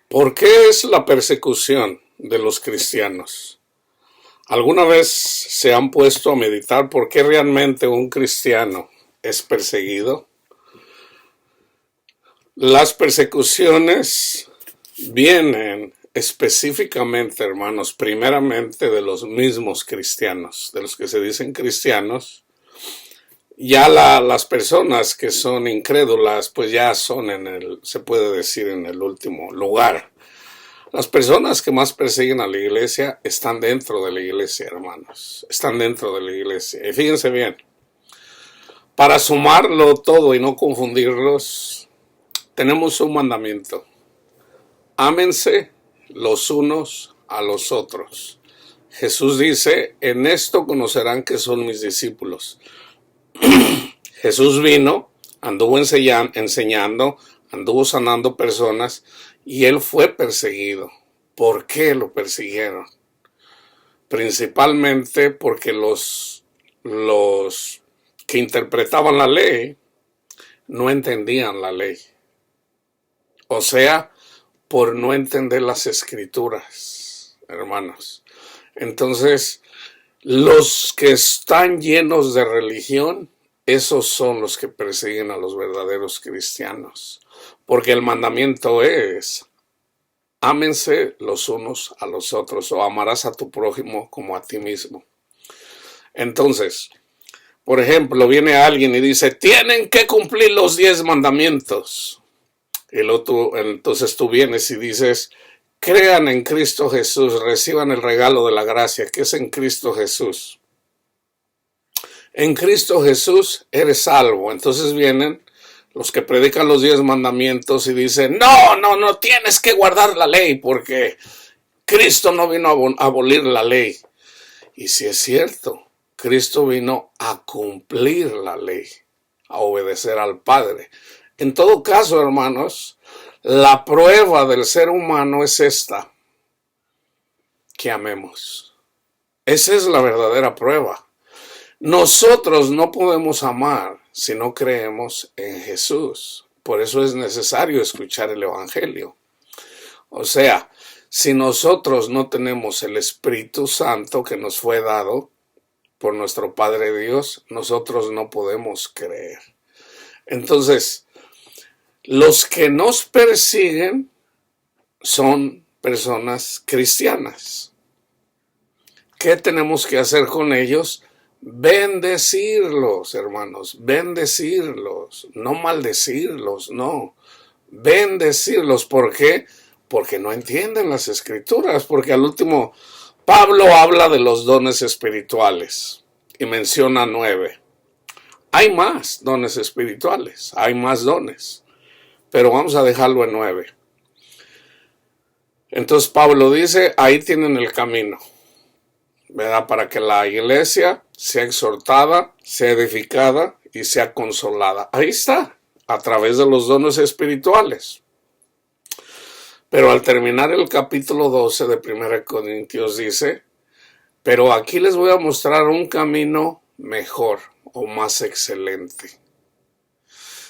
¿Por qué es la persecución de los cristianos? ¿Alguna vez se han puesto a meditar por qué realmente un cristiano es perseguido? Las persecuciones vienen específicamente, hermanos, primeramente de los mismos cristianos, de los que se dicen cristianos. Ya las personas que son incrédulas, pues ya son se puede decir, en el último lugar. Las personas que más persiguen a la iglesia están dentro de la iglesia, hermanos. Están dentro de la iglesia. Y fíjense bien, para sumarlo todo y no confundirlos, tenemos un mandamiento. Ámense los unos a los otros. Jesús dice, en esto conocerán que son mis discípulos. Jesús vino, anduvo enseñando, anduvo sanando personas y él fue perseguido. ¿Por qué lo persiguieron? Principalmente porque los que interpretaban la ley no entendían la ley. O sea, por no entender las escrituras, hermanos. Entonces, los que están llenos de religión, esos son los que persiguen a los verdaderos cristianos. Porque el mandamiento es, ámense los unos a los otros, o amarás a tu prójimo como a ti mismo. Entonces, por ejemplo, viene alguien y dice, tienen que cumplir los 10 mandamientos. Entonces tú vienes y dices, crean en Cristo Jesús, reciban el regalo de la gracia, que es en Cristo Jesús. En Cristo Jesús eres salvo. Entonces vienen los que predican los 10 mandamientos y dicen, no tienes que guardar la ley porque Cristo no vino a abolir la ley. Y si es cierto, Cristo vino a cumplir la ley, a obedecer al Padre. En todo caso, hermanos, la prueba del ser humano es esta, que amemos. Esa es la verdadera prueba. Nosotros no podemos amar si no creemos en Jesús. Por eso es necesario escuchar el Evangelio. O sea, si nosotros no tenemos el Espíritu Santo que nos fue dado por nuestro Padre Dios, nosotros no podemos creer. Entonces, los que nos persiguen son personas cristianas. ¿Qué tenemos que hacer con ellos? Bendecirlos, hermanos, bendecirlos, no maldecirlos, no, bendecirlos. ¿Por qué? Porque no entienden las escrituras, porque al último Pablo habla de los dones espirituales y menciona 9. Hay más dones espirituales, hay más dones, pero vamos a dejarlo en 9. Entonces Pablo dice, ahí tienen el camino, ¿verdad? Para que la iglesia sea exhortada, sea edificada y sea consolada. Ahí está, a través de los dones espirituales. Pero al terminar el capítulo 12 de 1 Corintios dice, pero aquí les voy a mostrar un camino mejor o más excelente.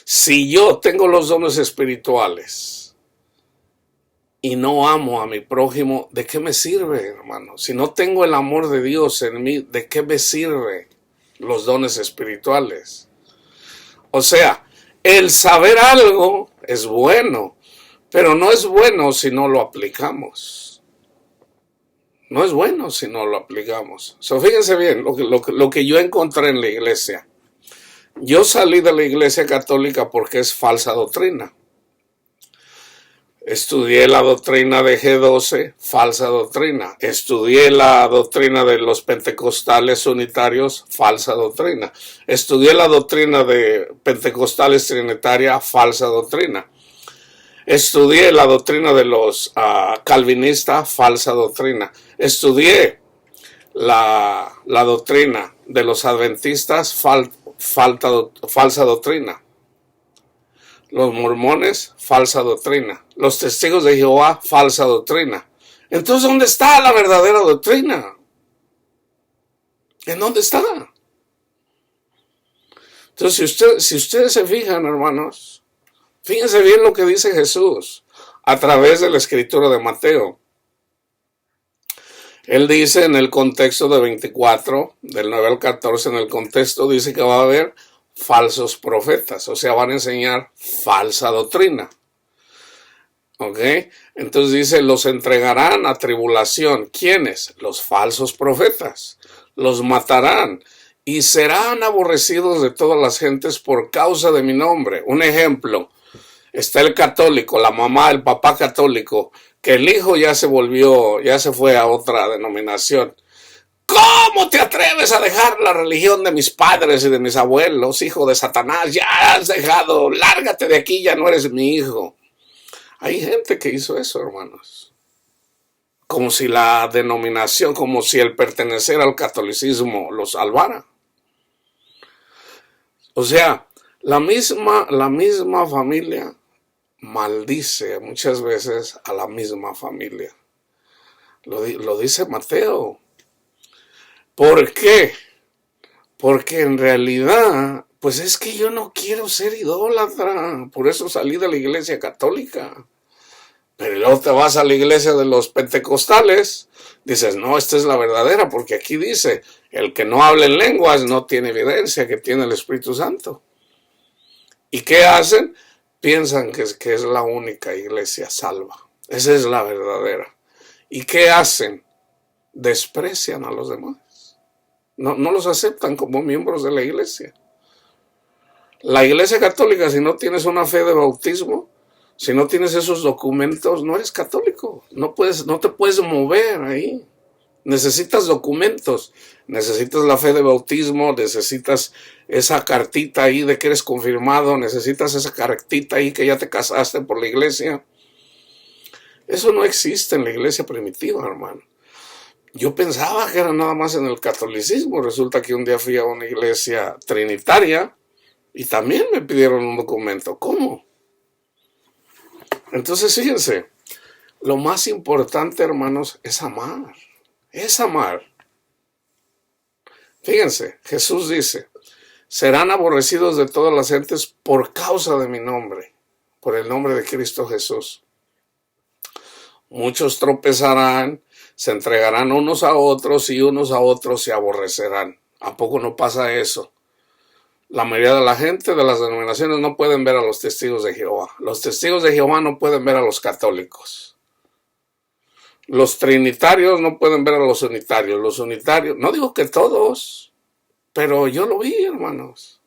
Si yo tengo los dones espirituales y no amo a mi prójimo, ¿de qué me sirve, hermano? Si no tengo el amor de Dios en mí, ¿de qué me sirve los dones espirituales? O sea, el saber algo es bueno, pero no es bueno si no lo aplicamos. No es bueno si no lo aplicamos. Fíjense bien lo que yo encontré en la iglesia. Yo salí de la iglesia católica porque es falsa doctrina. Estudié la doctrina de G12, falsa doctrina. Estudié la doctrina de los pentecostales unitarios, falsa doctrina. Estudié la doctrina de pentecostales trinitaria, falsa doctrina. Estudié la doctrina de los calvinistas, falsa doctrina. Estudié la doctrina de los adventistas, falsa doctrina. Los mormones, falsa doctrina. Los testigos de Jehová, falsa doctrina. Entonces, ¿dónde está la verdadera doctrina? ¿En dónde está? Entonces, si ustedes se fijan, hermanos, fíjense bien lo que dice Jesús. a través de la escritura de Mateo. Él dice en el contexto de 24, del 9 al 14, en el contexto dice que va a haber falsos profetas, o sea, van a enseñar falsa doctrina. ¿Ok? Entonces dice, los entregarán a tribulación. ¿Quiénes? Los falsos profetas. Los matarán y serán aborrecidos de todas las gentes por causa de mi nombre. Un ejemplo, está el católico, la mamá, el papá católico, que el hijo ya se fue a otra denominación. ¿Cómo te atreves a dejar la religión de mis padres y de mis abuelos, hijo de Satanás? Ya has dejado, lárgate de aquí, ya no eres mi hijo. Hay gente que hizo eso, hermanos. Como si la denominación, como si el pertenecer al catolicismo lo salvara. O sea, la misma familia maldice muchas veces a la misma familia. Lo dice Mateo. ¿Por qué? Porque en realidad, pues es que yo no quiero ser idólatra. Por eso salí de la iglesia católica. Pero luego te vas a la iglesia de los pentecostales, dices, no, esta es la verdadera, porque aquí dice, el que no habla en lenguas no tiene evidencia que tiene el Espíritu Santo. ¿Y qué hacen? Piensan que es la única iglesia salva. Esa es la verdadera. ¿Y qué hacen? Desprecian a los demás. No los aceptan como miembros de la iglesia. La iglesia católica, si no tienes una fe de bautismo, si no tienes esos documentos, no eres católico. No te puedes mover ahí. Necesitas documentos. Necesitas la fe de bautismo, necesitas esa cartita ahí de que eres confirmado, necesitas esa cartita ahí que ya te casaste por la iglesia. Eso no existe en la iglesia primitiva, hermano. Yo pensaba que era nada más en el catolicismo. Resulta que un día fui a una iglesia trinitaria y también me pidieron un documento. ¿Cómo? Entonces, fíjense, lo más importante, hermanos, es amar. Es amar. Fíjense, Jesús dice, serán aborrecidos de todas las gentes por causa de mi nombre, por el nombre de Cristo Jesús. Muchos tropezarán, se entregarán unos a otros y unos a otros se aborrecerán. ¿A poco no pasa eso? La mayoría de la gente de las denominaciones no pueden ver a los testigos de Jehová. Los testigos de Jehová no pueden ver a los católicos. Los trinitarios no pueden ver a los unitarios. Los unitarios, no digo que todos, pero yo lo vi, hermanos.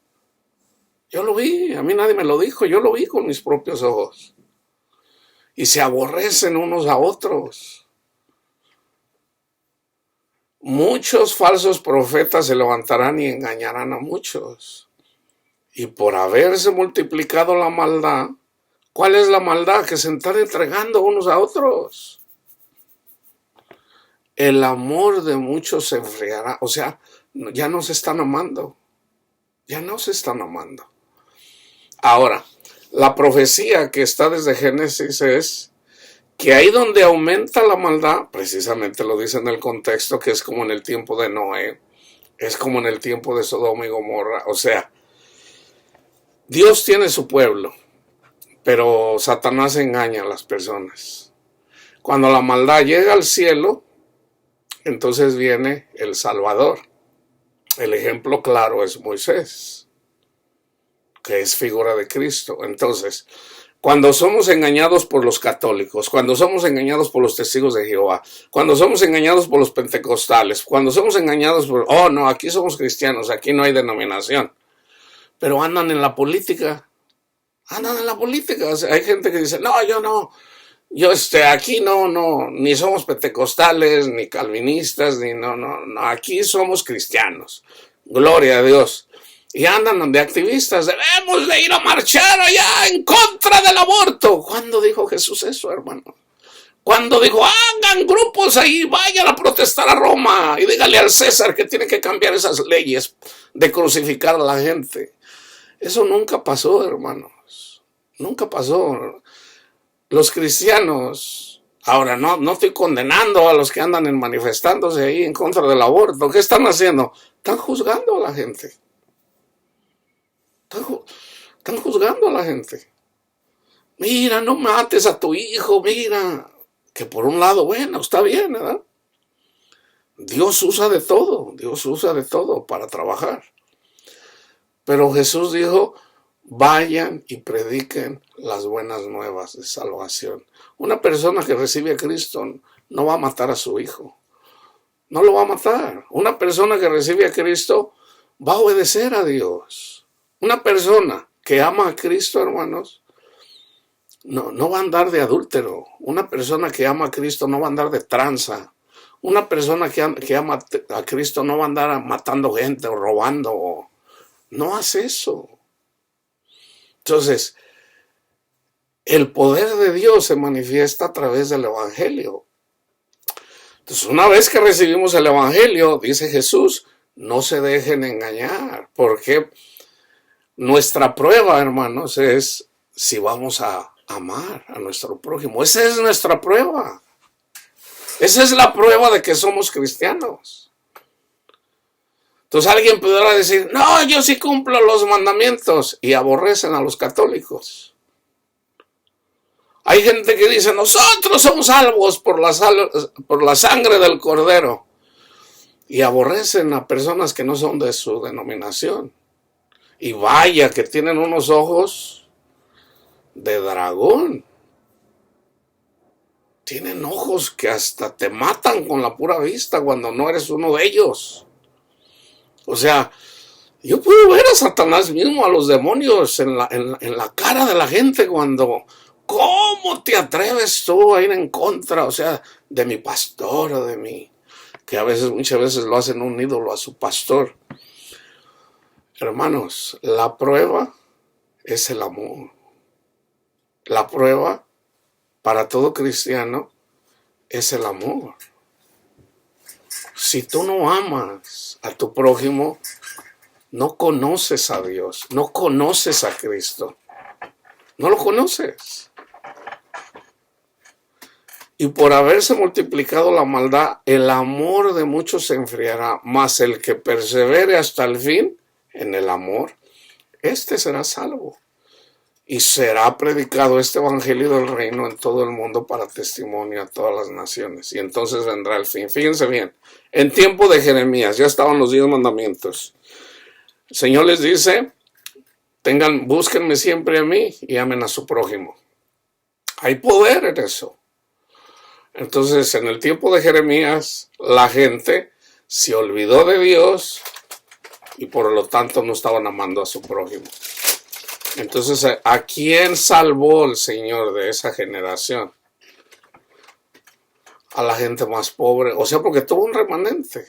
Yo lo vi, a mí nadie me lo dijo, yo lo vi con mis propios ojos. Y se aborrecen unos a otros. Muchos falsos profetas se levantarán y engañarán a muchos. Y por haberse multiplicado la maldad, ¿cuál es la maldad? Que se están entregando unos a otros. El amor de muchos se enfriará. O sea, ya no se están amando. Ya no se están amando. Ahora, la profecía que está desde Génesis es que ahí donde aumenta la maldad, precisamente lo dice en el contexto, que es como en el tiempo de Noé, es como en el tiempo de Sodoma y Gomorra. O sea, Dios tiene su pueblo, pero Satanás engaña a las personas. Cuando la maldad llega al cielo, entonces viene el Salvador. El ejemplo claro es Moisés, que es figura de Cristo. Entonces, cuando somos engañados por los católicos, cuando somos engañados por los testigos de Jehová, cuando somos engañados por los pentecostales, cuando somos engañados por, oh no, aquí somos cristianos, aquí no hay denominación, pero andan en la política, O sea, hay gente que dice, no, yo aquí no, ni somos pentecostales, ni calvinistas, ni no, aquí somos cristianos, gloria a Dios. Y andan de activistas, debemos de ir a marchar allá en contra del aborto. ¿Cuándo dijo Jesús eso, hermano? ¿Cuándo dijo, hagan grupos ahí, vayan a protestar a Roma y dígale al César que tiene que cambiar esas leyes de crucificar a la gente? Eso nunca pasó, hermanos. Nunca pasó. Los cristianos, ahora no estoy condenando a los que andan manifestándose ahí en contra del aborto. ¿Qué están haciendo? Están juzgando a la gente. Están juzgando a la gente. Mira, no mates a tu hijo, mira. Que por un lado, bueno, está bien, ¿verdad? Dios usa de todo para trabajar. Pero Jesús dijo, vayan y prediquen las buenas nuevas de salvación. Una persona que recibe a Cristo no va a matar a su hijo. No lo va a matar. Una persona que recibe a Cristo va a obedecer a Dios. Una persona que ama a Cristo, hermanos, no va a andar de adúltero. Una persona que ama a Cristo no va a andar de tranza. Una persona que ama a Cristo no va a andar matando gente o robando. No hace eso. Entonces, el poder de Dios se manifiesta a través del Evangelio. Entonces, una vez que recibimos el Evangelio, dice Jesús, no se dejen engañar, porque nuestra prueba, hermanos, es si vamos a amar a nuestro prójimo. Esa es nuestra prueba. Esa es la prueba de que somos cristianos. Entonces alguien podrá decir, no, yo sí cumplo los mandamientos, y aborrecen a los católicos. Hay gente que dice, nosotros somos salvos por la sangre del Cordero, y aborrecen a personas que no son de su denominación. Y vaya que tienen unos ojos de dragón. Tienen ojos que hasta te matan con la pura vista cuando no eres uno de ellos. O sea, yo puedo ver a Satanás mismo, a los demonios en la cara de la gente cuando, ¿cómo te atreves tú a ir en contra, o sea, de mi pastor o de mí? Que muchas veces lo hacen un ídolo a su pastor. Hermanos, la prueba es el amor. La prueba para todo cristiano es el amor. Si tú no amas a tu prójimo, no conoces a Dios, no conoces a Cristo, no lo conoces. Y por haberse multiplicado la maldad, el amor de muchos se enfriará, mas el que persevere hasta el fin en el amor, este será salvo. Y será predicado este evangelio del reino en todo el mundo para testimonio a todas las naciones. Y entonces vendrá el fin. Fíjense bien, en tiempo de Jeremías ya estaban los 10 mandamientos. El Señor les dice, búsquenme siempre a mí y amen a su prójimo. Hay poder en eso. Entonces, en el tiempo de Jeremías, la gente se olvidó de Dios y por lo tanto no estaban amando a su prójimo. Entonces, ¿a quién salvó el Señor de esa generación? A la gente más pobre, o sea, porque tuvo un remanente.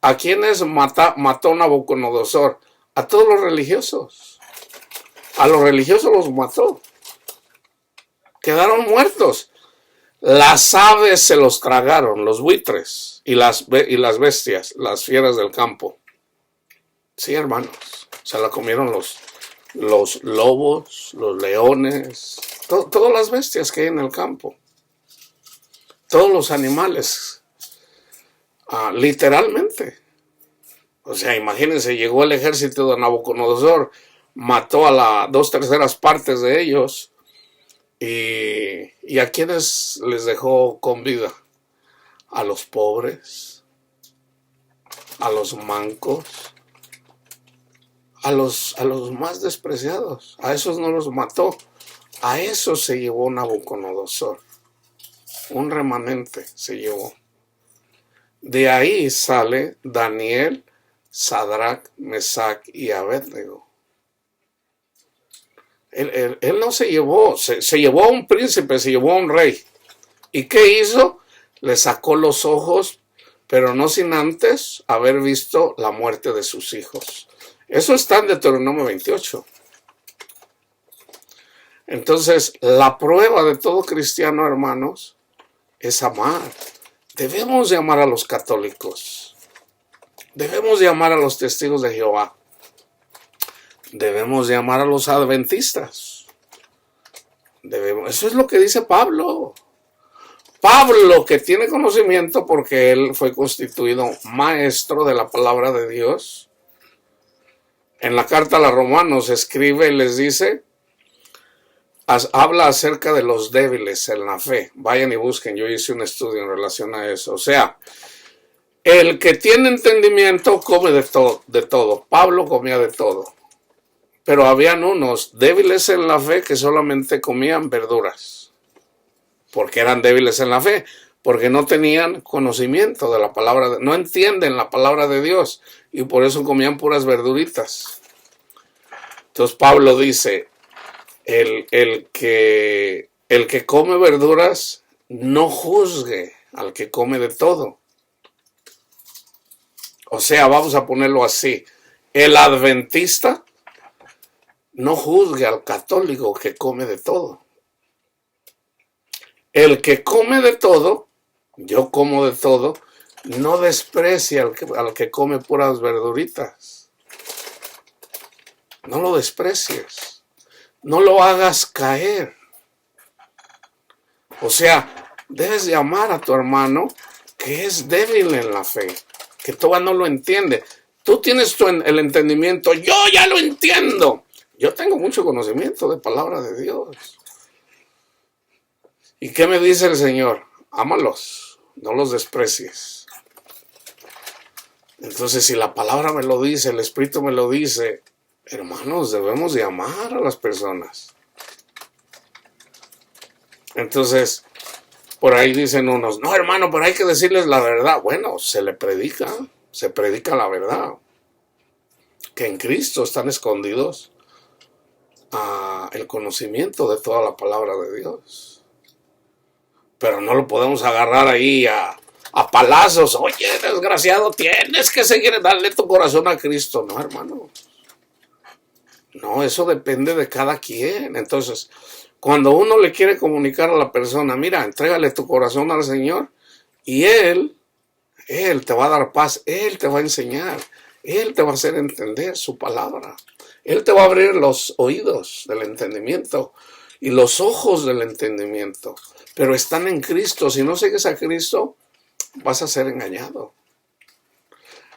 ¿A quiénes mató Nabucodonosor? A todos los religiosos. A los religiosos los mató. Quedaron muertos. Las aves se los tragaron, los buitres y las bestias, las fieras del campo. Sí, hermanos, se la comieron los lobos, los leones, todas las bestias que hay en el campo, todos los animales, literalmente. O sea, imagínense, llegó el ejército de Nabucodonosor, mató a 2/3 partes de ellos, y ¿a quiénes les dejó con vida? A los pobres, a los mancos, a los más despreciados. A esos no los mató. A esos se llevó Nabucodonosor. Un remanente se llevó. De ahí sale Daniel, Sadrach, Mesac y Abednego. Él no se llevó, se llevó a un príncipe, se llevó a un rey. ¿Y qué hizo? Le sacó los ojos, pero no sin antes haber visto la muerte de sus hijos. Eso está en Deuteronomio 28. Entonces, la prueba de todo cristiano, hermanos, es amar. Debemos de amar a los católicos. Debemos de amar a los testigos de Jehová. Debemos de amar a los adventistas. Eso es lo que dice Pablo. Pablo, que tiene conocimiento porque él fue constituido maestro de la palabra de Dios, en la carta a los Romanos escribe y les dice, habla acerca de los débiles en la fe. Vayan y busquen, yo hice un estudio en relación a eso. O sea, el que tiene entendimiento come de todo. Pablo comía de todo. Pero habían unos débiles en la fe que solamente comían verduras. Porque eran débiles en la fe. Porque no tenían conocimiento de la palabra, no entienden la palabra de Dios. Y por eso comían puras verduritas. Entonces Pablo dice, el que come verduras no juzgue al que come de todo. O sea, vamos a ponerlo así. El adventista no juzgue al católico que come de todo. El que come de todo, yo como de todo, no desprecia al que come puras verduritas. No lo desprecies. No lo hagas caer. O sea, debes de amar a tu hermano que es débil en la fe, que todavía no lo entiende. Tú tienes el entendimiento, yo ya lo entiendo. Yo tengo mucho conocimiento de palabra de Dios. ¿Y qué me dice el Señor? Ámalos, no los desprecies. Entonces, si la palabra me lo dice, el Espíritu me lo dice, hermanos, debemos de amar a las personas. Entonces, por ahí dicen unos, no hermano, pero hay que decirles la verdad. Bueno, se predica la verdad. Que en Cristo están escondidos el conocimiento de toda la palabra de Dios. Pero no lo podemos agarrar ahí a palazos. Oye, desgraciado, tienes que seguir, darle tu corazón a Cristo. No, hermano. No, eso depende de cada quien. Entonces, cuando uno le quiere comunicar a la persona, mira, entrégale tu corazón al Señor y Él te va a dar paz, Él te va a enseñar, Él te va a hacer entender su palabra. Él te va a abrir los oídos del entendimiento y los ojos del entendimiento. Pero están en Cristo. Si no sigues a Cristo, vas a ser engañado.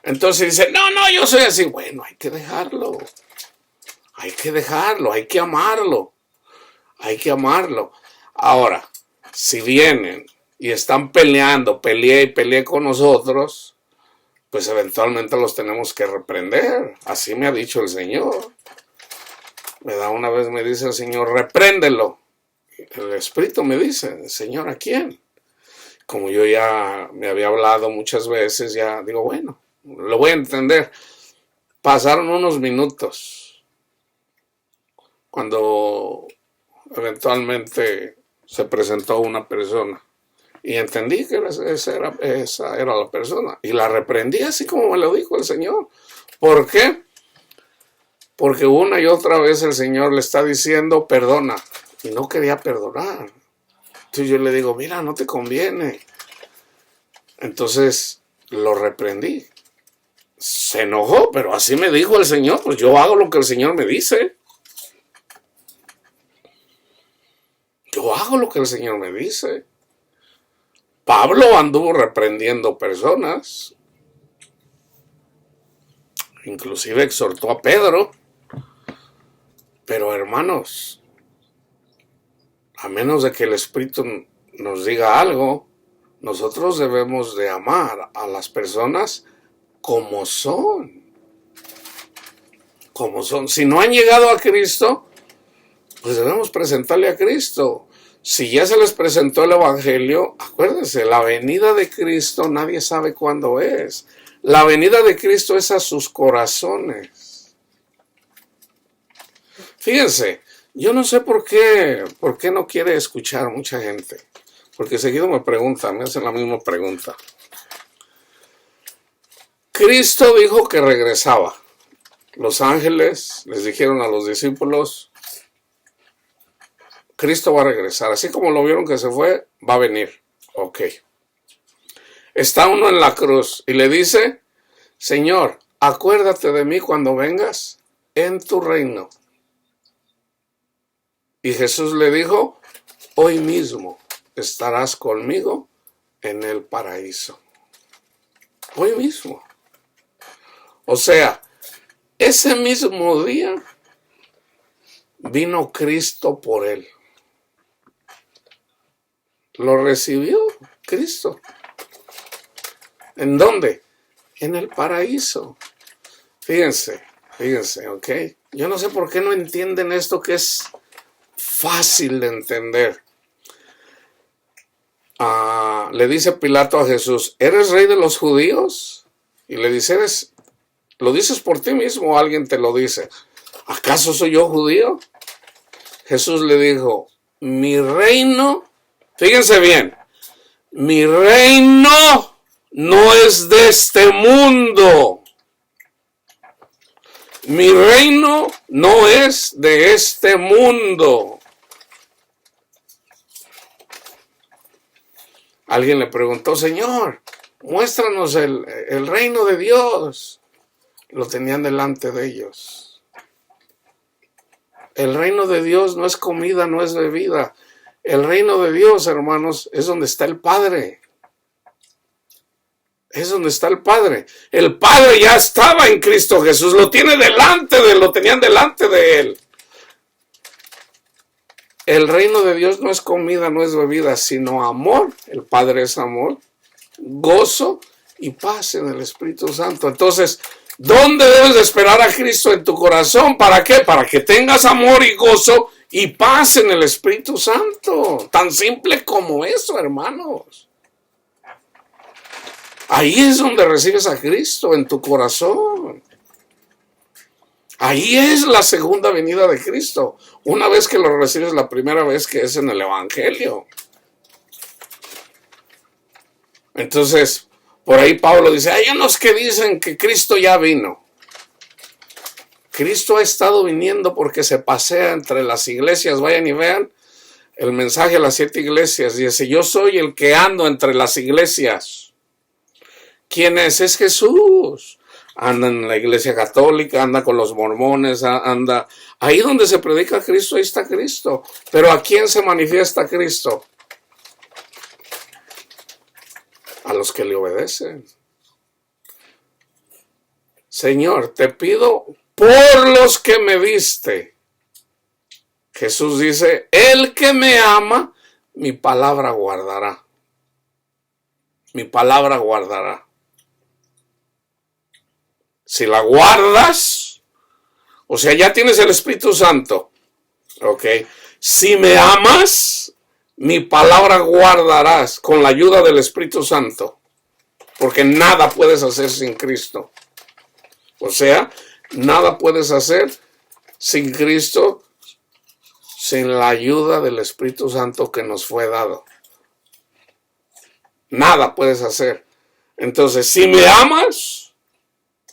Entonces dice, no, yo soy así. Bueno, hay que dejarlo. Hay que amarlo. Hay que amarlo. Ahora, si vienen y están peleé con nosotros, pues eventualmente los tenemos que reprender. Así me ha dicho el Señor. Una vez me dice el Señor, repréndelo. El Espíritu me dice, Señor, ¿a quién? Como yo ya me había hablado muchas veces, ya digo, bueno, lo voy a entender. Pasaron unos minutos cuando eventualmente se presentó una persona y entendí que esa era la persona y la reprendí así como me lo dijo el Señor. ¿Por qué? Porque una y otra vez el Señor le está diciendo perdona y no quería perdonar. Entonces yo le digo, mira, no te conviene. Entonces lo reprendí. Se enojó, pero así me dijo el Señor, pues yo hago lo que el Señor me dice. Yo hago lo que el Señor me dice. Pablo anduvo reprendiendo personas. Inclusive exhortó a Pedro. Pero hermanos, a menos de que el Espíritu nos diga algo, nosotros debemos de amar a las personas como son. Como son. Si no han llegado a Cristo, pues debemos presentarle a Cristo. Si ya se les presentó el Evangelio, acuérdense, la venida de Cristo nadie sabe cuándo es. La venida de Cristo es a sus corazones. Fíjense, yo no sé por qué no quiere escuchar mucha gente. Porque seguido me hacen la misma pregunta. Cristo dijo que regresaba. Los ángeles les dijeron a los discípulos, Cristo va a regresar. Así como lo vieron que se fue, va a venir. Ok. Está uno en la cruz y le dice, Señor, acuérdate de mí cuando vengas en tu reino. Y Jesús le dijo, hoy mismo estarás conmigo en el paraíso. Hoy mismo. O sea, ese mismo día vino Cristo por él. lo recibió Cristo. ¿En dónde? En el paraíso. Fíjense, ¿ok? Yo no sé por qué no entienden esto que es fácil de entender. Le dice Pilato a Jesús, ¿eres rey de los judíos? Y le dice, ¿lo dices por ti mismo o alguien te lo dice? ¿Acaso soy yo judío? Jesús le dijo, mi reino, fíjense bien, mi reino no es de este mundo. Mi reino no es de este mundo. Alguien le preguntó, Señor, muéstranos el reino de Dios. Lo tenían delante de ellos. El reino de Dios no es comida, no es bebida. El reino de Dios, hermanos, es donde está el Padre. Es donde está el Padre. El Padre ya estaba en Cristo Jesús. Lo tenían delante de Él. El reino de Dios no es comida, no es bebida, sino amor. El Padre es amor, gozo y paz en el Espíritu Santo. Entonces, ¿dónde debes de esperar a Cristo en tu corazón? ¿Para qué? Para que tengas amor y gozo y paz en el Espíritu Santo. Tan simple como eso, hermanos. Ahí es donde recibes a Cristo, en tu corazón. Ahí es la segunda venida de Cristo. Una vez que lo recibes la primera vez, que es en el Evangelio. Entonces, por ahí Pablo dice, hay unos que dicen que Cristo ya vino. Cristo ha estado viniendo porque se pasea entre las iglesias. Vayan y vean el mensaje a las 7 iglesias. Dice, yo soy el que ando entre las iglesias. ¿Quién es? Es Jesús. Anda en la iglesia católica, anda con los mormones, anda ahí donde se predica a Cristo, ahí está Cristo. Pero ¿a quién se manifiesta Cristo? A los que le obedecen. Señor, te pido por los que me diste. Jesús dice, el que me ama, mi palabra guardará. Mi palabra guardará. Si la guardas, o sea, ya tienes el Espíritu Santo, ¿ok? Si me amas, mi palabra guardarás con la ayuda del Espíritu Santo, porque nada puedes hacer sin Cristo. O sea, nada puedes hacer sin Cristo, sin la ayuda del Espíritu Santo que nos fue dado. Nada puedes hacer. Entonces, si me amas,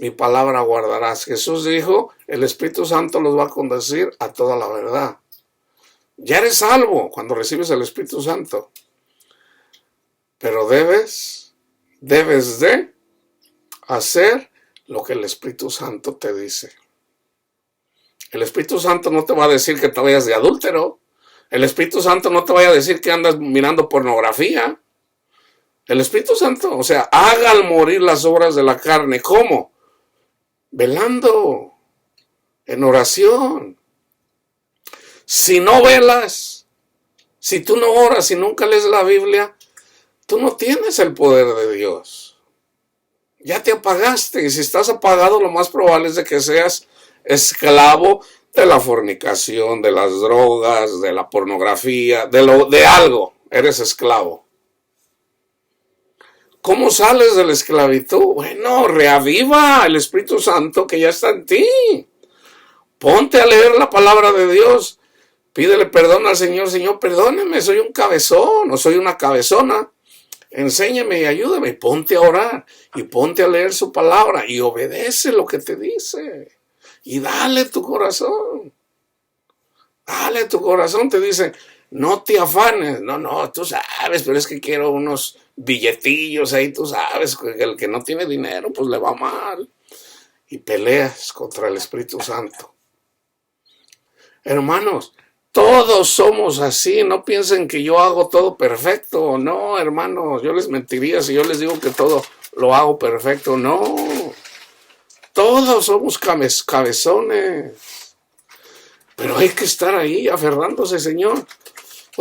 mi palabra guardarás. Jesús dijo, el Espíritu Santo los va a conducir a toda la verdad. Ya eres salvo cuando recibes el Espíritu Santo. Pero debes de hacer lo que el Espíritu Santo te dice. El Espíritu Santo no te va a decir que te vayas de adúltero. El Espíritu Santo no te vaya a decir que andas mirando pornografía. El Espíritu Santo, o sea, hagan morir las obras de la carne. ¿Cómo? Velando, en oración. Si no velas, si tú no oras, si nunca lees la Biblia, tú no tienes el poder de Dios. Ya te apagaste, y si estás apagado, lo más probable es de que seas esclavo de la fornicación, de las drogas, de la pornografía, de algo. Eres esclavo. ¿Cómo sales de la esclavitud? Bueno, reaviva el Espíritu Santo que ya está en ti. Ponte a leer la palabra de Dios. Pídele perdón al Señor. Señor, perdóneme, soy un cabezón o soy una cabezona. Enséñame y ayúdame. Ponte a orar y ponte a leer su palabra y obedece lo que te dice. Y dale tu corazón. Dale tu corazón. Te dice, no te afanes. No, tú sabes, pero es que quiero unos billetillos ahí, tú sabes, que el que no tiene dinero, pues le va mal. Y peleas contra el Espíritu Santo. Hermanos, todos somos así. No piensen que yo hago todo perfecto. No, hermanos, yo les mentiría si yo les digo que todo lo hago perfecto. No. Todos somos cabezones. Pero hay que estar ahí aferrándose, Señor.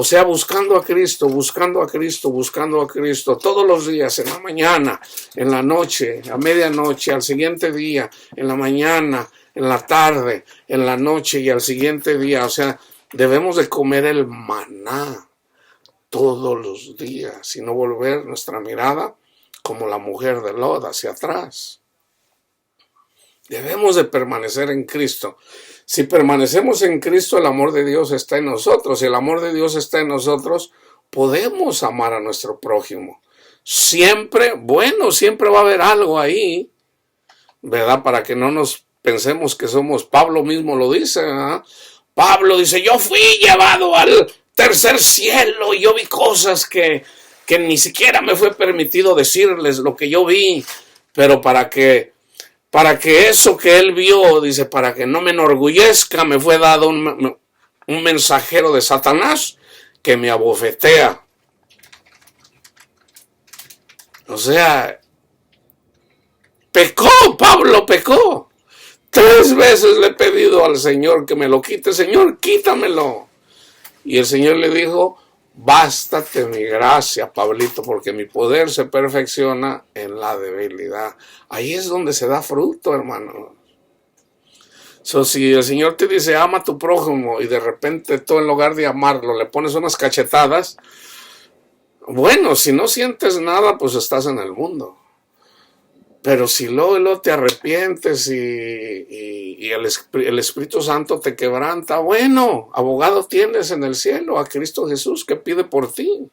O sea, buscando a Cristo, buscando a Cristo, buscando a Cristo, todos los días, en la mañana, en la noche, a medianoche, al siguiente día, en la mañana, en la tarde, en la noche y al siguiente día. O sea, debemos de comer el maná todos los días y no volver nuestra mirada como la mujer de Lot hacia atrás. Debemos de permanecer en Cristo. Si permanecemos en Cristo, el amor de Dios está en nosotros. Si el amor de Dios está en nosotros, podemos amar a nuestro prójimo. Siempre, bueno, siempre va a haber algo ahí, ¿verdad? Para que no nos pensemos que somos, Pablo mismo lo dice, ¿verdad? Pablo dice, yo fui llevado al tercer cielo y yo vi cosas que ni siquiera me fue permitido decirles lo que yo vi, pero para que eso que él vio, dice, para que no me enorgullezca, me fue dado un mensajero de Satanás que me abofetea. O sea, pecó, Pablo pecó. 3 veces le he pedido al Señor que me lo quite. Señor, quítamelo. Y el Señor le dijo, bástate mi gracia, Pablito, porque mi poder se perfecciona en la debilidad. Ahí es donde se da fruto, hermano. Si el Señor te dice, ama a tu prójimo, y de repente tú en lugar de amarlo le pones unas cachetadas, bueno, si no sientes nada, pues estás en el mundo. Pero si luego te arrepientes y el Espíritu Santo te quebranta, bueno, abogado tienes en el cielo a Cristo Jesús que pide por ti.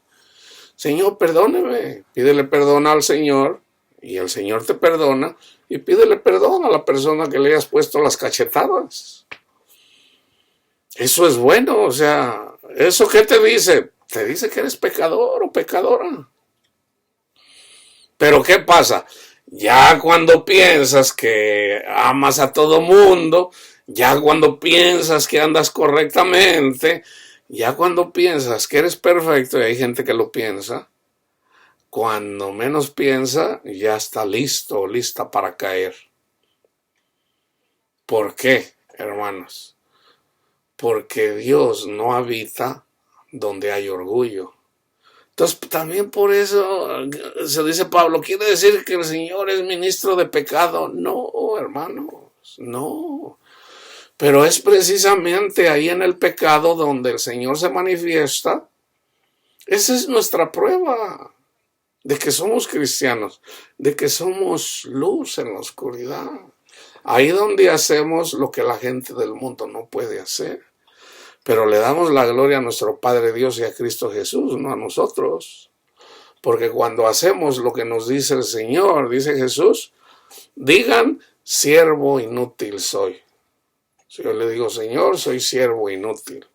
Señor, perdóneme. Pídele perdón al Señor y el Señor te perdona y pídele perdón a la persona que le hayas puesto las cachetadas. Eso es bueno, o sea, ¿eso qué te dice? Te dice que eres pecador o pecadora. Pero ¿qué pasa? Ya cuando piensas que amas a todo mundo, ya cuando piensas que andas correctamente, ya cuando piensas que eres perfecto, y hay gente que lo piensa, cuando menos piensa, ya está listo o lista para caer. ¿Por qué, hermanos? Porque Dios no habita donde hay orgullo. Entonces, también por eso se dice Pablo, ¿quiere decir que el Señor es ministro de pecado? No, hermanos, no. Pero es precisamente ahí en el pecado donde el Señor se manifiesta. Esa es nuestra prueba de que somos cristianos, de que somos luz en la oscuridad. Ahí donde hacemos lo que la gente del mundo no puede hacer. Pero le damos la gloria a nuestro Padre Dios y a Cristo Jesús, no a nosotros. Porque cuando hacemos lo que nos dice el Señor, dice Jesús, digan, siervo inútil soy. Si yo le digo, Señor, soy siervo inútil,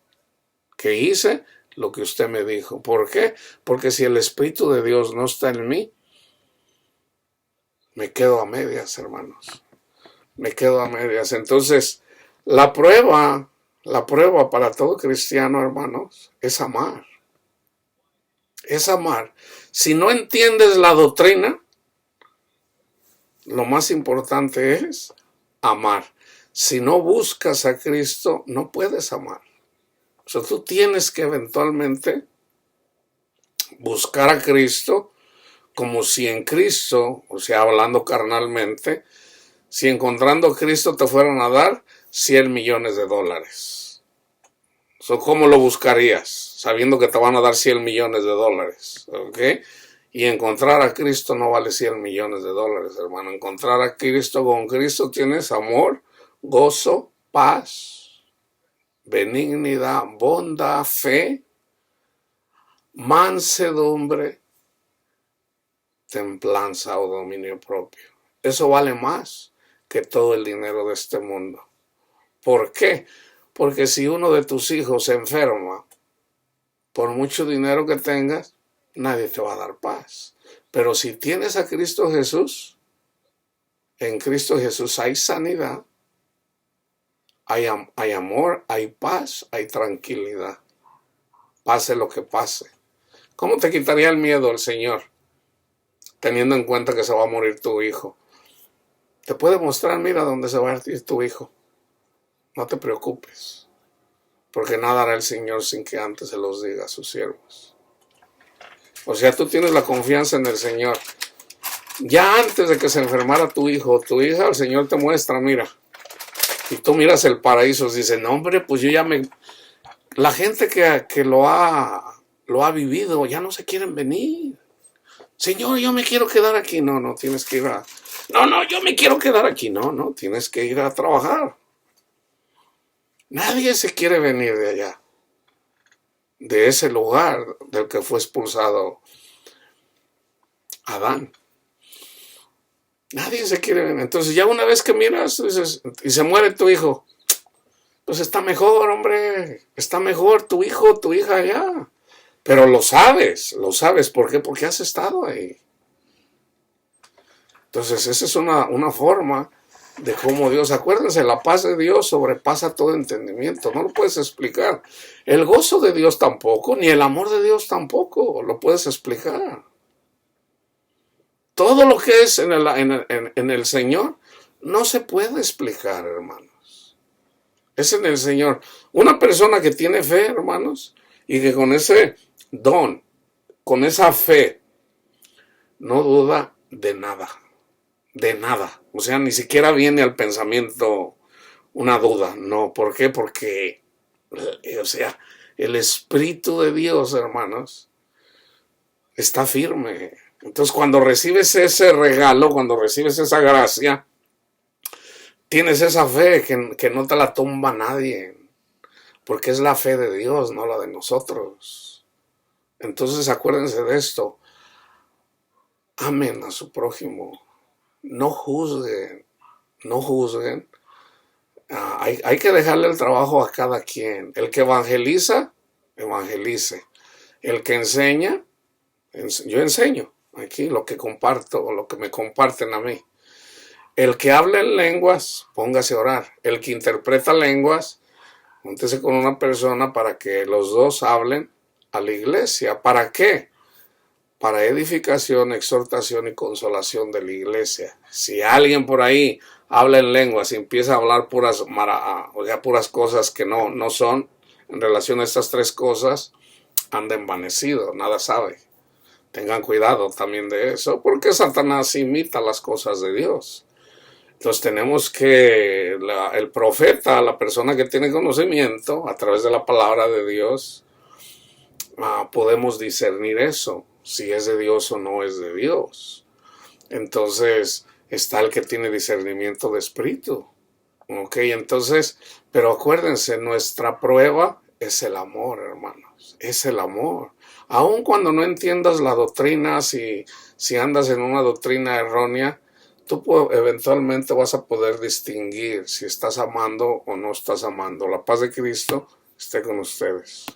que hice lo que usted me dijo. ¿Por qué? Porque si el Espíritu de Dios no está en mí, me quedo a medias, hermanos. Me quedo a medias. Entonces, la prueba para todo cristiano, hermanos, es amar. Es amar. Si no entiendes la doctrina, lo más importante es amar. Si no buscas a Cristo, no puedes amar. O sea, tú tienes que eventualmente buscar a Cristo como si en Cristo, o sea, hablando carnalmente, si encontrando a Cristo te fueran a dar 100 millones de dólares. ¿Cómo lo buscarías? Sabiendo que te van a dar 100 millones de dólares. ¿Ok? Y encontrar a Cristo no vale 100 millones de dólares, hermano. Encontrar a Cristo, con Cristo tienes amor, gozo, paz, benignidad, bondad, fe, mansedumbre, templanza o dominio propio. Eso vale más que todo el dinero de este mundo. ¿Por qué? Porque si uno de tus hijos se enferma, por mucho dinero que tengas, nadie te va a dar paz. Pero si tienes a Cristo Jesús, en Cristo Jesús hay sanidad, hay amor, hay paz, hay tranquilidad. Pase lo que pase. ¿Cómo te quitaría el miedo el Señor? Teniendo en cuenta que se va a morir tu hijo. Te puede mostrar, mira dónde se va a ir tu hijo. No te preocupes. porque nada hará el Señor sin que antes se los diga a sus siervos. O sea, tú tienes la confianza en el Señor. Ya antes de que se enfermara tu hijo o tu hija, el Señor te muestra, mira. Y tú miras el paraíso, dices, no hombre, pues yo ya me... La gente que lo ha vivido, ya no se quieren venir. Señor, yo me quiero quedar aquí. No, no, tienes que ir a... No, yo me quiero quedar aquí. No, tienes que ir a trabajar. Nadie se quiere venir de allá, de ese lugar del que fue expulsado Adán. Nadie se quiere venir. Entonces ya una vez que miras dices, y se muere tu hijo, pues está mejor, hombre, está mejor tu hijo, tu hija allá. Pero lo sabes, ¿por qué? Porque has estado ahí. Entonces esa es una forma de cómo Dios, acuérdense, la paz de Dios sobrepasa todo entendimiento, no lo puedes explicar. El gozo de Dios tampoco, ni el amor de Dios tampoco lo puedes explicar. Todo lo que es en el Señor no se puede explicar, hermanos. Es en el Señor. Una persona que tiene fe, hermanos, y que con ese don, con esa fe, no duda de nada. De nada. O sea, ni siquiera viene al pensamiento una duda. No, ¿por qué? Porque, o sea, el Espíritu de Dios, hermanos, está firme. Entonces, cuando recibes ese regalo, cuando recibes esa gracia, tienes esa fe que no te la tumba nadie. Porque es la fe de Dios, no la de nosotros. Entonces, acuérdense de esto. Amen a su prójimo. No juzguen, no juzguen. Hay que dejarle el trabajo a cada quien. El que evangeliza, evangelice. El que enseña, yo enseño aquí lo que comparto o lo que me comparten a mí. El que habla en lenguas, póngase a orar. El que interpreta lenguas, júntese con una persona para que los dos hablen a la iglesia. ¿Para qué? Para edificación, exhortación y consolación de la iglesia. Si alguien por ahí habla en lenguas y empieza a hablar puras cosas que no son, en relación a estas tres cosas, anda envanecido, nada sabe. Tengan cuidado también de eso, porque Satanás imita las cosas de Dios. Entonces tenemos que, el profeta, la persona que tiene conocimiento, a través de la palabra de Dios, podemos discernir eso, si es de Dios o no es de Dios. Entonces está el que tiene discernimiento de espíritu. Ok, entonces, pero acuérdense, nuestra prueba es el amor, hermanos, es el amor. Aun cuando no entiendas la doctrina, si andas en una doctrina errónea, tú eventualmente vas a poder distinguir si estás amando o no estás amando. La paz de Cristo esté con ustedes.